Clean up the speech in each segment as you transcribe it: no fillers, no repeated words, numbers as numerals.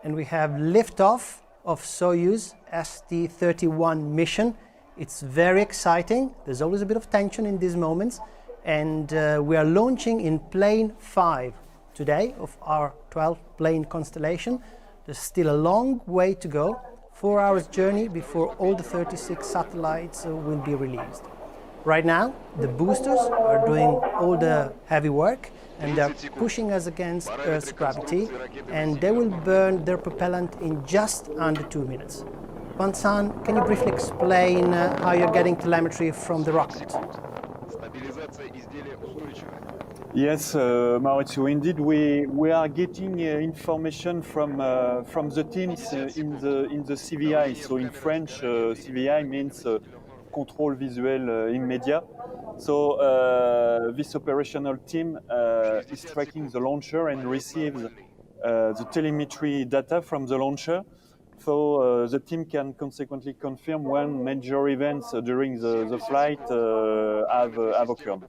and we have liftoff of Soyuz ST-31 mission. It's very exciting. There's always a bit of tension in these moments, and we are launching in plane 5 today of our 12-plane constellation. There's still a long way to go, 4 hours journey before all the 36 satellites will be released. Right now, the boosters are doing all the heavy work, and they're pushing us against Earth's gravity, and they will burn their propellant in just under 2 minutes. Vincent, can you briefly explain how you're getting telemetry from the rocket? Yes, Maurizio, indeed we are getting information from the teams in the CVI. So in French, CVI means Control Visuel Immédiat. So this operational team is tracking the launcher and receives the telemetry data from the launcher. So the team can consequently confirm when major events during the flight have occurred.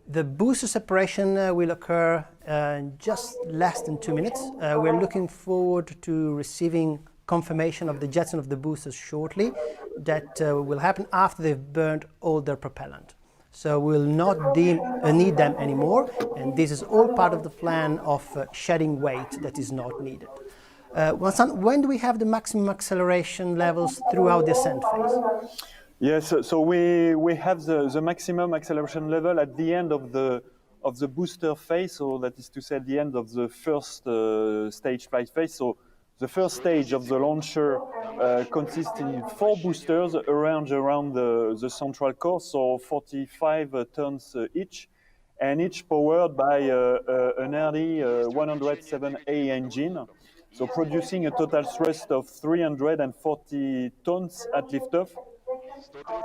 The booster separation will occur in just less than 2 minutes. We're looking forward to receiving confirmation of the jetson of the boosters shortly. That will happen after they've burned all their propellant. So we'll not need them anymore, and this is all part of the plan of shedding weight that is not needed. Vincent, when do we have the maximum acceleration levels throughout the ascent phase? Yes, so we have the maximum acceleration level at the end of the booster phase, so that is to say at the end of the first stage flight phase. So the first stage of the launcher consists in 4 boosters around the central core, so 45 tons each, and each powered by an early 107A engine, so producing a total thrust of 340 tons at liftoff.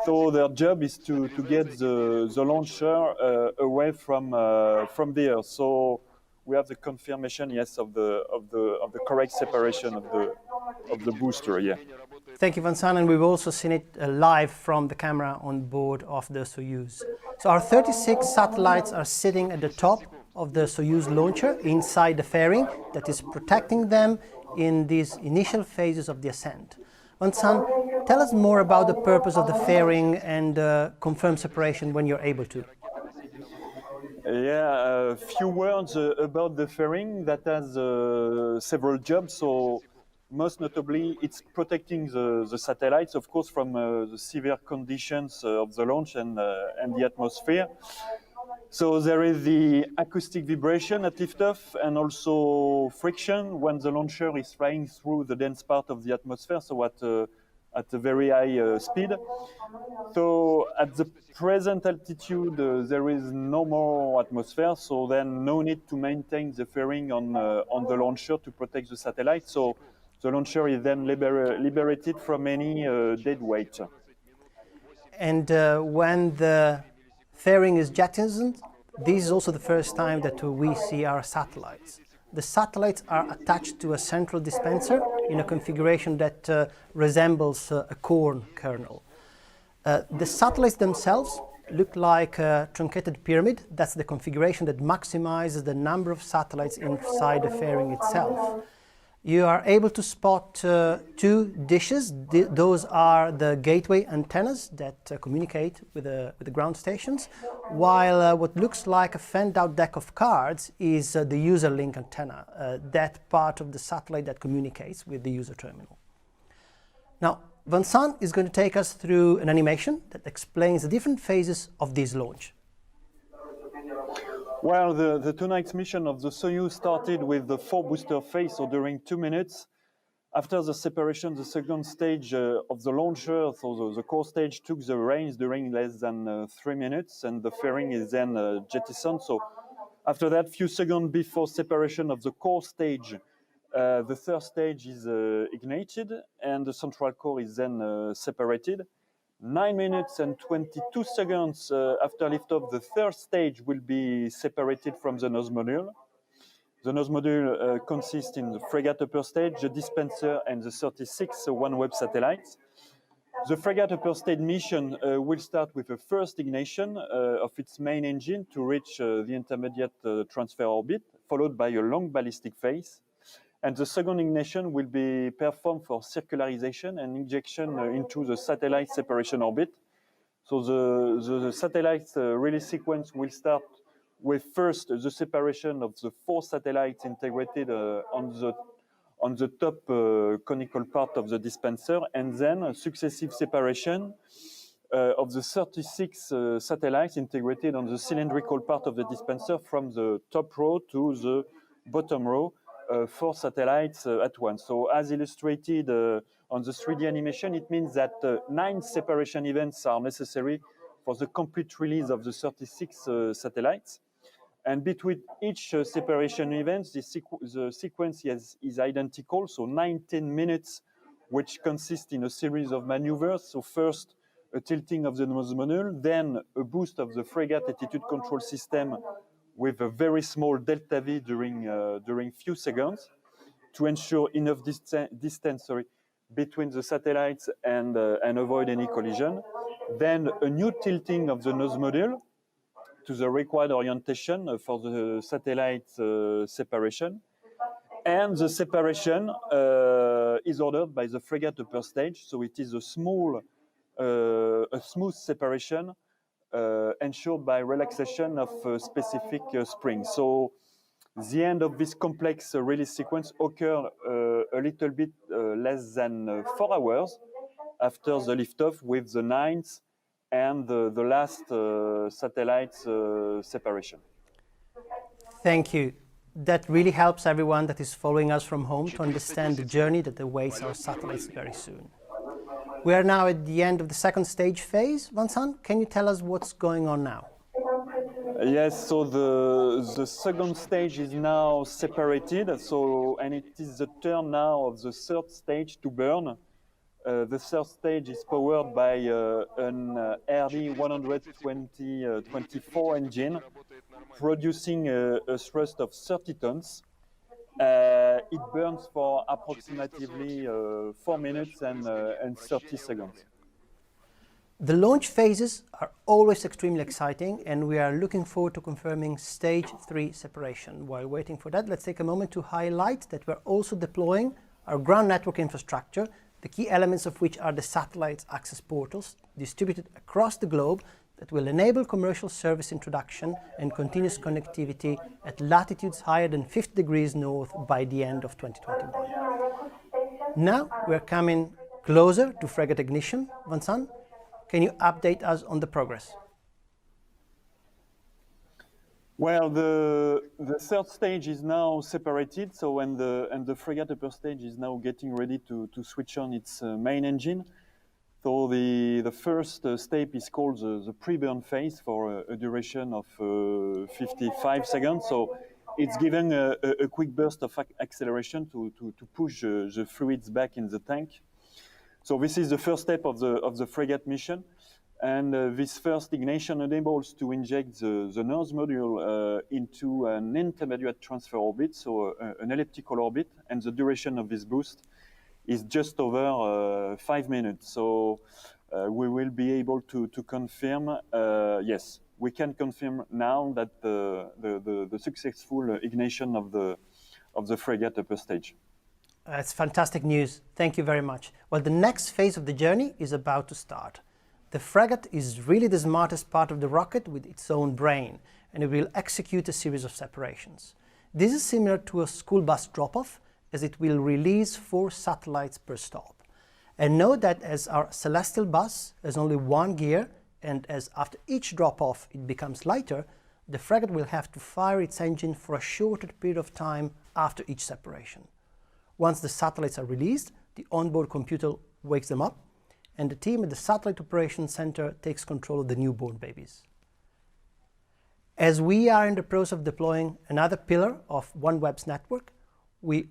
So their job is to get the launcher away from the Earth. So we have the confirmation, yes, of the correct separation of the booster. Yeah. Thank you, Vincent, and we've also seen it live from the camera on board of the Soyuz. So our 36 satellites are sitting at the top of the Soyuz launcher inside the fairing that is protecting them in these initial phases of the ascent. Vincent, tell us more about the purpose of the fairing and confirm separation when you're able to. Yeah, a few words about the fairing that has several jobs. So most notably, it's protecting the satellites, of course, from the severe conditions of the launch and the atmosphere. So there is the acoustic vibration at liftoff and also friction when the launcher is flying through the dense part of the atmosphere, so at a very high speed. So at the present altitude, there is no more atmosphere, so then no need to maintain the fairing on the launcher to protect the satellite. So the launcher is then liberated from any dead weight. And when the fairing is jettisoned, this is also the first time that we see our satellites. The satellites are attached to a central dispenser in a configuration that resembles a corn kernel. The satellites themselves look like a truncated pyramid. That's the configuration that maximizes the number of satellites inside the fairing itself. You are able to spot 2 dishes. Those are the gateway antennas that communicate with the ground stations, while what looks like a fanned-out deck of cards is the user link antenna, that part of the satellite that communicates with the user terminal. Now, Vincent is going to take us through an animation that explains the different phases of this launch. Well, the tonight's mission of the Soyuz started with the 4 booster phase, so during 2 minutes. After the separation, the second stage of the launcher, so the core stage, took the reins during less than 3 minutes, and the fairing is then jettisoned. So after that, few seconds before separation of the core stage, the third stage is ignited, and the central core is then separated. 9 minutes and 22 seconds after liftoff, the third stage will be separated from the nose module. The nose module consists in the frigate upper stage, the dispenser, and the 36 OneWeb satellites. The frigate upper stage mission will start with a first ignition of its main engine to reach the intermediate transfer orbit, followed by a long ballistic phase. And the second ignition will be performed for circularization and injection into the satellite separation orbit. So the satellite release sequence will start with first the separation of the 4 satellites integrated on the top conical part of the dispenser, and then a successive separation of the 36 satellites integrated on the cylindrical part of the dispenser from the top row to the bottom row, 4 satellites at once. So as illustrated on the 3D animation, it means that 9 separation events are necessary for the complete release of the 36 satellites. And between each separation event, the sequence is identical, so 19 minutes, which consist in a series of maneuvers. So first, a tilting of the nose module, then a boost of the frigate attitude control system with a very small delta V during few seconds to ensure enough distance between the satellites and avoid any collision. Then a new tilting of the nose module to the required orientation for the satellite separation. And the separation is ordered by the frigate upper stage, so it is a smooth separation ensured by relaxation of specific springs. So the end of this complex release sequence occurred a little bit less than 4 hours after the liftoff, with the 9th and the last satellite separation. Thank you. That really helps everyone that is following us from home to understand the journey that awaits our satellites very soon. We are now at the end of the second stage phase. Vincent, can you tell us what's going on now? Yes, so the second stage is now separated, and it is the turn now of the third stage to burn. The third stage is powered by an RD-120-24 engine, producing a thrust of 30 tons. It burns for approximately 4 minutes and 30 seconds. The launch phases are always extremely exciting, and we are looking forward to confirming stage 3 separation. While waiting for that, let's take a moment to highlight that we're also deploying our ground network infrastructure, the key elements of which are the satellite access portals distributed across the globe that will enable commercial service introduction and continuous connectivity at latitudes higher than 50 degrees north by the end of 2021. Now we're coming closer to frigate ignition. Vincent, can you update us on the progress? Well, the third stage is now separated, so and the frigate upper stage is now getting ready to switch on its main engine. So the first step is called the pre-burn phase for a duration of 55 seconds. So it's giving a quick burst of acceleration to push the fluids back in the tank. So this is the first step of the frigate mission. And this first ignition enables to inject the nose module into an intermediate transfer orbit, so an elliptical orbit, and the duration of this boost is just over 5 minutes. So we will be able to confirm, yes, we can confirm now that the successful ignition of the frigate upper stage. That's fantastic news. Thank you very much. Well, the next phase of the journey is about to start. The frigate is really the smartest part of the rocket with its own brain, and it will execute a series of separations. This is similar to a school bus drop-off, as it will release 4 satellites per stop. And note that as our celestial bus has only 1 gear, and as after each drop-off it becomes lighter, the frigate will have to fire its engine for a shorter period of time after each separation. Once the satellites are released, the onboard computer wakes them up, and the team at the Satellite Operations Center takes control of the newborn babies. As we are in the process of deploying another pillar of OneWeb's network, we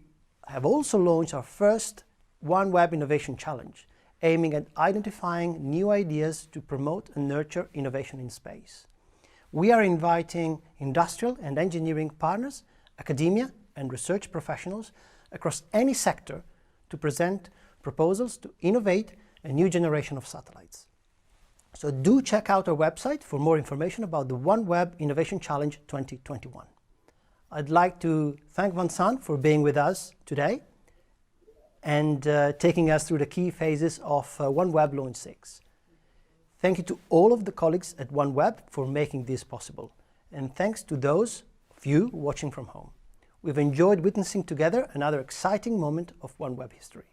have also launched our first OneWeb Innovation Challenge, aiming at identifying new ideas to promote and nurture innovation in space. We are inviting industrial and engineering partners, academia and research professionals across any sector to present proposals to innovate a new generation of satellites. So do check out our website for more information about the OneWeb Innovation Challenge 2021. I'd like to thank Vincent for being with us today and taking us through the key phases of OneWeb Launch 6. Thank you to all of the colleagues at OneWeb for making this possible, and thanks to those of you watching from home. We've enjoyed witnessing together another exciting moment of OneWeb history.